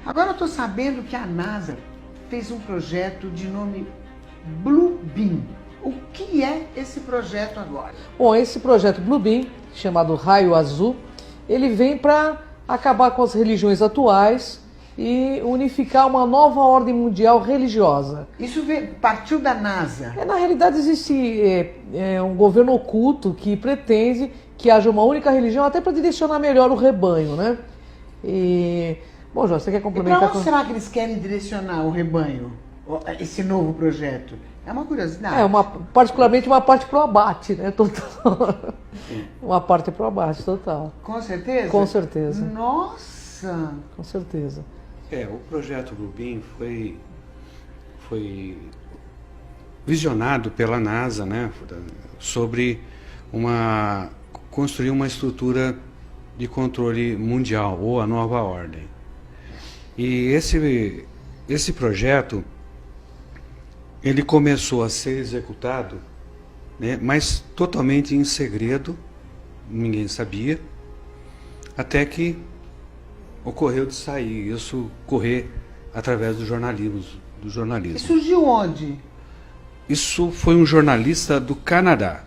Agora eu estou sabendo que a NASA fez um projeto de nome Blue Beam. O que é esse projeto agora? Bom, esse projeto Blue Beam, chamado Raio Azul, ele vem para acabar com as religiões atuais e unificar uma nova ordem mundial religiosa. Isso partiu da NASA? Na realidade existe um governo oculto que pretende que haja uma única religião até para direcionar melhor o rebanho, né? Bom, João, você quer complementar? Para onde será que eles querem direcionar o rebanho, esse novo projeto? É uma curiosidade. Particularmente uma parte pro abate, né? Total. Uma parte pro abate, total. Com certeza? Com certeza. Nossa! Com certeza. O projeto Blue Beam foi visionado pela NASA, né? Sobre construir uma estrutura de controle mundial, ou a nova ordem. E esse projeto, ele começou a ser executado, né, mas totalmente em segredo, ninguém sabia, até que ocorreu de sair, isso correr através do jornalismo. E surgiu onde? Isso foi um jornalista do Canadá.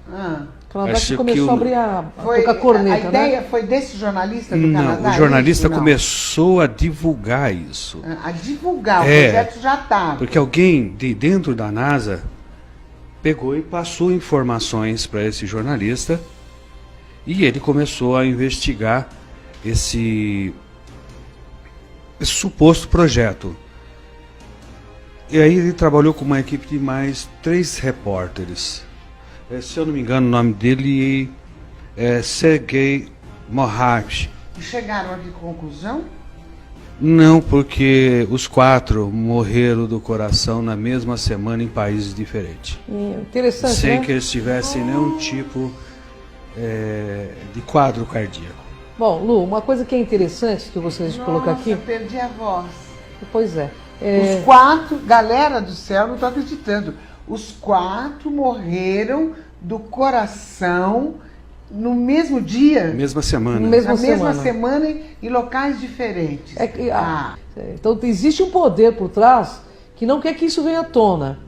Canadá que começou a abrir a tocar corneta, a ideia foi desse jornalista do Canadá? Não, o jornalista começou a divulgar isso. A divulgar, o projeto já estava. Porque alguém de dentro da NASA pegou e passou informações para esse jornalista e ele começou a investigar esse suposto projeto. E aí ele trabalhou com uma equipe de mais 3 repórteres. Se eu não me engano, o nome dele é Sergei Moravich. E chegaram a que conclusão? Não, porque os 4 morreram do coração na mesma semana em países diferentes. Interessante, sem né? que eles tivessem nenhum tipo de quadro cardíaco. Bom, Lu, uma coisa que é interessante que eu gostaria de colocar aqui... Eu perdi a voz. Pois é. Os 4, galera do céu, não estou acreditando. Os 4 morreram do coração no mesmo dia? Mesma semana. Na mesma semana em locais diferentes. Então existe um poder por trás que não quer que isso venha à tona.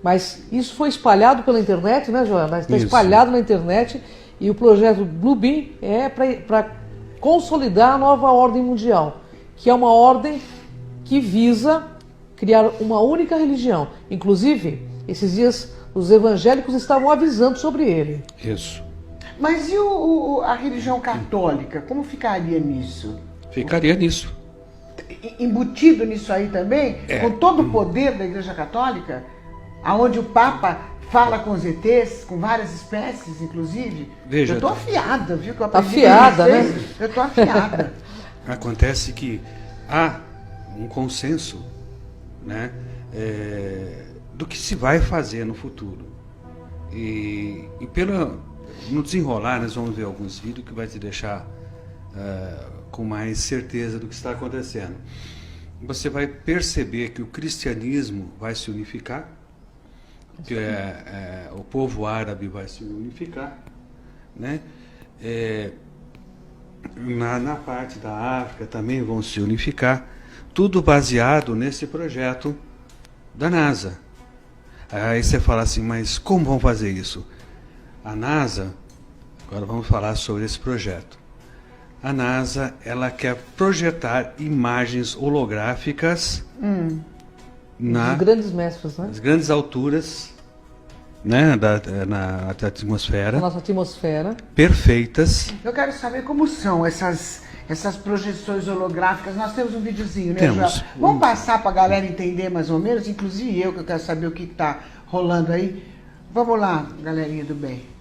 Mas isso foi espalhado pela internet, né, Joana? Está espalhado na internet e o projeto Blue Beam é para consolidar a nova ordem mundial, que é uma ordem que visa criar uma única religião. Inclusive, esses dias os evangélicos estavam avisando sobre ele. Isso. Mas e a religião católica? Como ficaria nisso? Ficaria nisso. Embutido nisso aí também? Com todo o poder da Igreja Católica? Aonde o Papa fala com os ETs, com várias espécies, inclusive? Veja, eu tô afiada, viu? Tá afiada, né? Eu tô afiada. Acontece que há um consenso, né, do que se vai fazer no futuro. E no desenrolar, nós vamos ver alguns vídeos que vai te deixar com mais certeza do que está acontecendo. Você vai perceber que o cristianismo vai se unificar, que o povo árabe vai se unificar, né? Na parte da África também vão se unificar, tudo baseado nesse projeto da NASA. Aí você fala assim, mas como vão fazer isso? A NASA, agora vamos falar sobre esse projeto. A NASA, ela quer projetar imagens holográficas Dos grandes mestres, né? nas grandes alturas, né, na atmosfera. Na nossa atmosfera. Perfeitas. Eu quero saber como são essas projeções holográficas. Nós temos um videozinho, né, Temos. Joel? Vamos passar para a galera entender mais ou menos, inclusive eu, que eu quero saber o que está rolando aí. Vamos lá, galerinha do bem.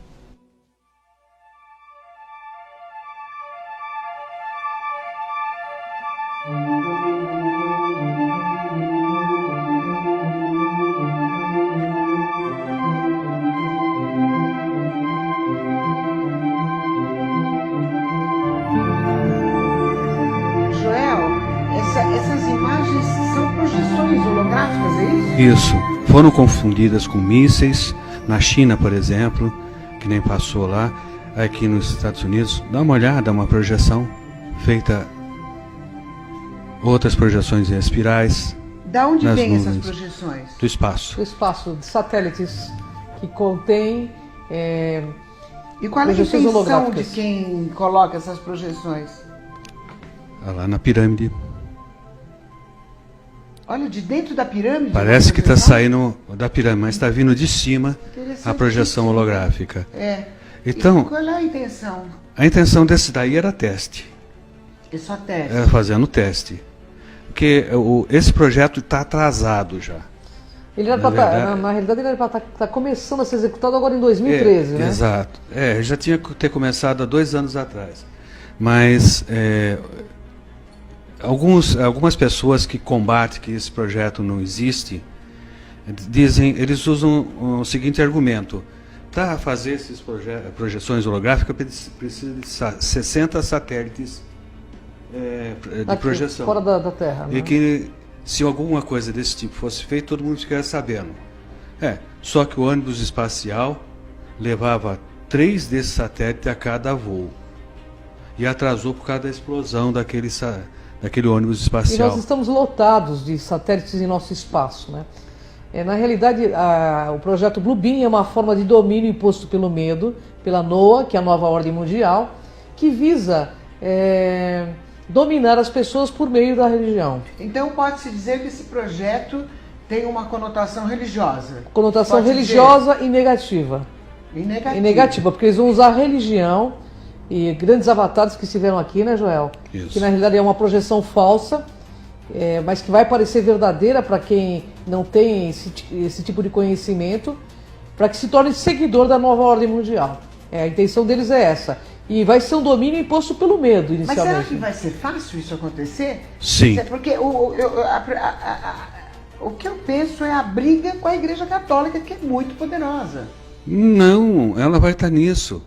Essas imagens são projeções holográficas, é isso? Isso. Foram confundidas com mísseis. Na China, por exemplo, que nem passou lá. Aqui nos Estados Unidos, dá uma olhada, uma projeção feita outras projeções em espirais. Da onde nas vêm essas nuvens. projeções? Do espaço. O espaço de satélites que contém E qual é a projeções intenção de holográficas. quem coloca essas projeções? Lá na pirâmide. Olha, de dentro da pirâmide? Parece que está projeção? saindo da pirâmide, mas está vindo de cima a projeção holográfica. É. Então, E qual é a intenção? a intenção desse daí era teste. É só teste. Era fazendo teste. Porque esse projeto está atrasado já. Ele era Na verdade- na realidade, ele era para estar começando a ser executado agora em 2013, né? Exato. Já tinha que ter começado há 2 anos atrás. Mas algumas pessoas que combatem que esse projeto não existe, eles usam o seguinte argumento: para fazer essas projeções holográficas precisa de 60 satélites de Aqui, projeção. fora da Terra. E Né? que se alguma coisa desse tipo fosse feita, todo mundo ficaria sabendo. Só que o ônibus espacial levava 3 desses satélites a cada voo. E atrasou por causa da explosão daquele ônibus E espacial. nós estamos lotados de satélites em nosso espaço, né? Na realidade, o projeto Bluebeam é uma forma de domínio imposto pelo medo, pela NOAA, que é a nova ordem mundial, que visa dominar as pessoas por meio da religião. Então pode-se dizer que esse projeto tem uma conotação religiosa. Conotação Pode religiosa e negativa. dizer. E negativa. E negativa, porque eles vão usar a religião e grandes avatares que estiveram aqui, né, Joel? Isso. Que na realidade é uma projeção falsa, mas que vai parecer verdadeira para quem não tem esse tipo de conhecimento, para que se torne seguidor da nova ordem mundial. A intenção deles é essa. E vai ser um domínio imposto pelo medo, Mas será inicialmente. que vai ser fácil isso acontecer? Sim. Porque o que eu penso é a briga com a Igreja Católica, que é muito poderosa. Não, ela vai estar nisso.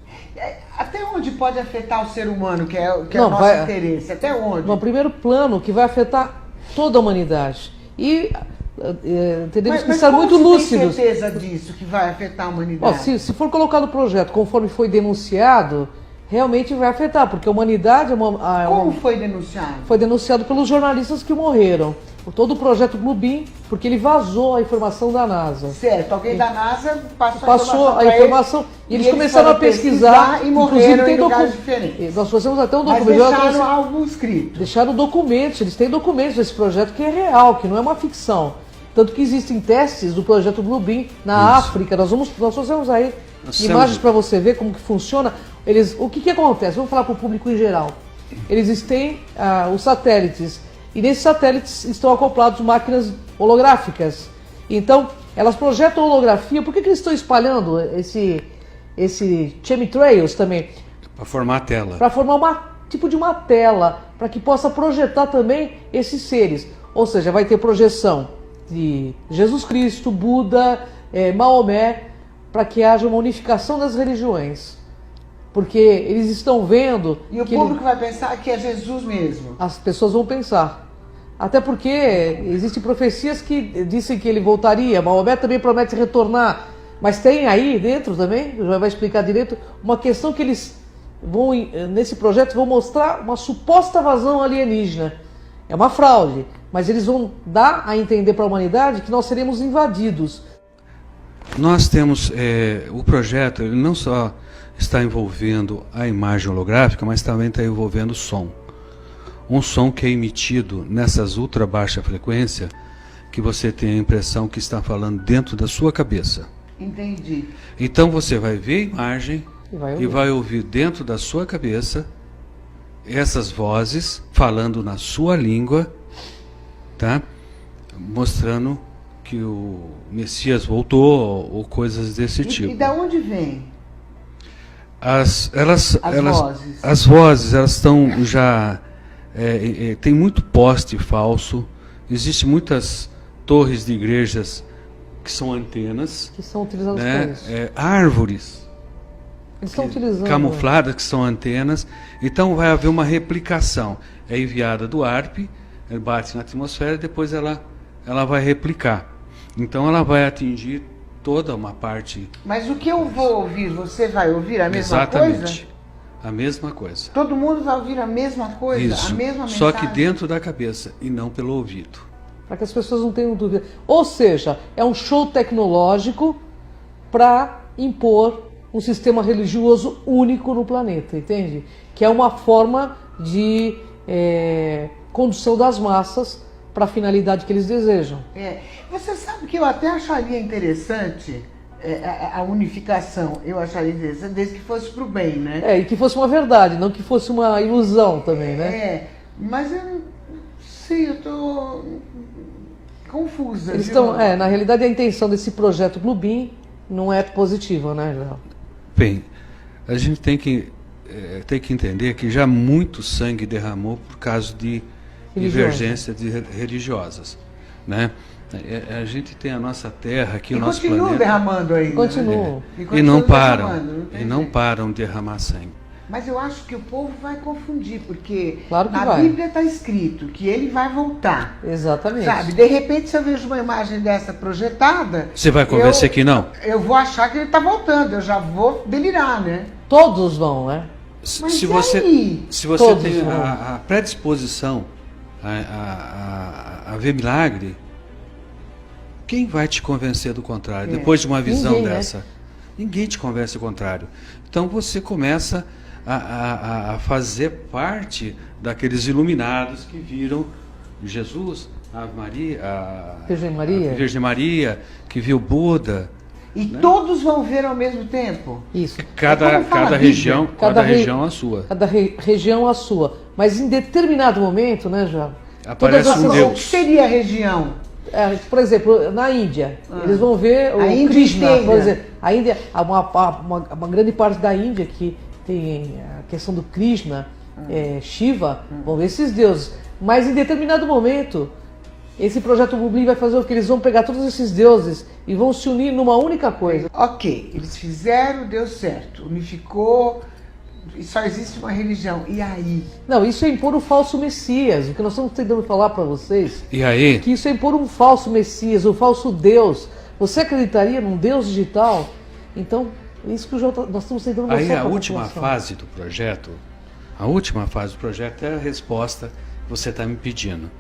Até onde pode afetar o ser humano, que é o Não, nosso vai- interesse? Até onde? No primeiro plano, que vai afetar toda a humanidade. E teremos que estar como muito se lúcidos. tem certeza disso, que vai afetar a Ó, humanidade? se for colocado no projeto conforme foi denunciado, realmente vai afetar, porque a humanidade Como foi denunciado? foi denunciado pelos jornalistas que morreram. Todo o projeto Bluebeam, porque ele vazou a informação da NASA. Certo, alguém da NASA Passou a pra informação eles, e eles começaram a foram pesquisar, e morreram em lugares docu- diferentes. Nós fazemos até um Mas documento. deixaram algo escrito. Deixaram documentos, eles têm documentos desse projeto que é real, que não é uma ficção. Tanto que existem testes do projeto Bluebeam na África. Nós fazemos aí Nós imagens temos- para você ver como que funciona. O que acontece? Vamos falar para o público em geral. Eles têm os satélites, e nesses satélites estão acoplados máquinas holográficas. Então, elas projetam holografia. Por que eles estão espalhando esse chemtrails também? Para formar a tela. Para formar tipo de uma tela, para que possa projetar também esses seres. Ou seja, vai ter projeção de Jesus Cristo, Buda, Maomé, para que haja uma unificação das religiões. Porque eles estão vendo E o que público vai pensar que é Jesus mesmo. as pessoas vão pensar. Até porque existem profecias que dizem que ele voltaria. Maomé também promete retornar. Mas tem aí dentro também, já vai explicar direito, uma questão que eles vão, nesse projeto, vão mostrar uma suposta invasão alienígena. É uma fraude, mas eles vão dar a entender para a humanidade que nós seremos invadidos. Nós temos o projeto, ele não só está envolvendo a imagem holográfica, mas também está envolvendo o som. Um som que é emitido nessas ultra baixa frequência, que você tem a impressão que está falando dentro da sua cabeça. Entendi. Então você vai ver a imagem E vai ouvir. ouvir dentro da sua cabeça essas vozes falando na sua língua, tá? Mostrando que o Messias voltou ou coisas desse tipo. E da onde vem? As vozes. As vozes, elas estão já... tem muito poste falso, existem muitas torres de igrejas que são antenas, Que são utilizados né? para isso. Árvores Eles estão utilizando. camufladas que são antenas. Então vai haver uma replicação. É enviada do ARP, ele bate na atmosfera e depois ela vai replicar. Então ela vai atingir toda uma parte. Mas o que eu vou ouvir, você vai ouvir a mesma Exatamente. coisa? A mesma coisa. Todo mundo vai ouvir a mesma coisa, Isso. a mesma mensagem. Só que dentro da cabeça e não pelo ouvido. Para que as pessoas não tenham dúvida. Ou seja, é um show tecnológico para impor um sistema religioso único no planeta, entende? Que é uma forma de condução das massas para a finalidade que eles desejam. Você sabe que eu até acharia interessante a unificação, eu acharia interessante desde que fosse para o bem, né? E que fosse uma verdade, não que fosse uma ilusão também, né? Mas eu não sei, eu estou confusa. Eles estão, na realidade, a intenção desse projeto Bluebeam não é positiva, né, João? Bem, a gente tem que entender que já muito sangue derramou por causa de divergências religiosas, né? A gente tem a nossa terra aqui, o nosso planeta. Continua derramando aí. Continua. E não param de derramar sangue. Mas eu acho que o povo vai confundir, porque claro que na vai. Bíblia está escrito que ele vai voltar. Exatamente. Sabe, de repente, se eu vejo uma imagem dessa projetada... Você vai convencer que não? Eu vou achar que ele está voltando, eu já vou delirar, né? Todos vão, né? Mas se você Todos tem vão. a predisposição a ver milagre, quem vai te convencer do contrário? Depois de uma visão Ninguém, dessa? Ninguém te convence do contrário. Então você começa a fazer parte daqueles iluminados que viram Jesus, a Maria, a Virgem Maria, que viu Buda. E todos vão ver ao mesmo tempo? Isso. Cada região a sua. Cada região a sua. Mas em determinado momento, né, João? Aparece um Deus. O que seria a região? Por exemplo, na Índia, eles vão ver o Índia Krishna, inteira. por exemplo. A Índia, uma grande parte da Índia que tem a questão do Krishna, Shiva, vão ver esses deuses. Mas em determinado momento, esse projeto Bluebeam vai fazer o que? Eles vão pegar todos esses deuses e vão se unir numa única coisa. Ok, eles fizeram, deu certo, unificou, e só existe uma religião. E aí? Não, isso é impor o falso Messias. O que nós estamos tentando falar para vocês, E aí? que isso é impor um falso Messias, um falso Deus. Você acreditaria num Deus digital? Então, é isso que nós estamos tentando mostrar Aí para a população. última fase do projeto é a resposta que você está me pedindo.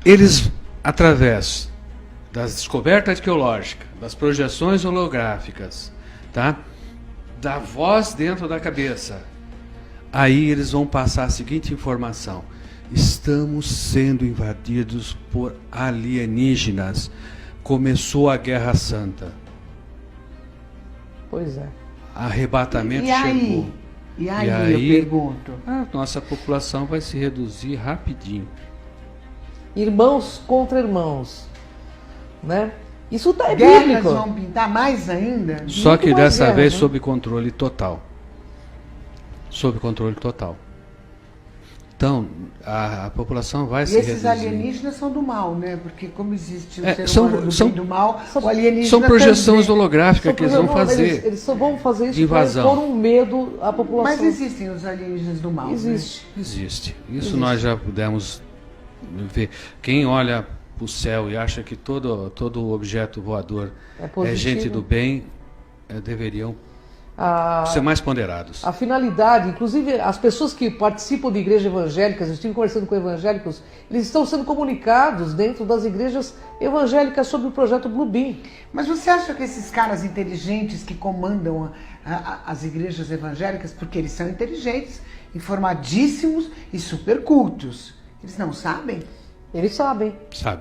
Eles, através das descobertas arqueológicas, das projeções holográficas, tá? Da voz dentro da cabeça, aí eles vão passar a seguinte informação: estamos sendo invadidos por alienígenas. Começou a Guerra Santa. Pois é. Arrebatamento E aí? chegou. E aí, eu pergunto? A nossa população vai se reduzir rapidinho. Irmãos contra irmãos, né? Isso é Guerras bíblico. vão pintar mais ainda? Só Muito que mais dessa guerra, vez né? sob controle total. Sob controle total. Então, a população vai E se esses reduzir. alienígenas são do mal, né? Porque como existe o ser são- humano do são- bem e do mal, o alienígena São projeções também. holográficas que eles vão fazer. Eles só vão fazer isso de para invasão. impor um medo à população. Mas existem os alienígenas do mal, Existe. Existe. Isso nós já pudemos ver. Quem olha para o céu e acha que todo objeto voador É positivo. gente do bem, deveriam A, ser mais ponderados. a finalidade, inclusive as pessoas que participam de igrejas evangélicas, eu estive conversando com evangélicos, eles estão sendo comunicados dentro das igrejas evangélicas sobre o projeto Bluebeam. né? Mas você acha que esses caras inteligentes que comandam as igrejas evangélicas, porque eles são inteligentes, informadíssimos e super cultos, eles não sabem? Eles sabem. Sabe?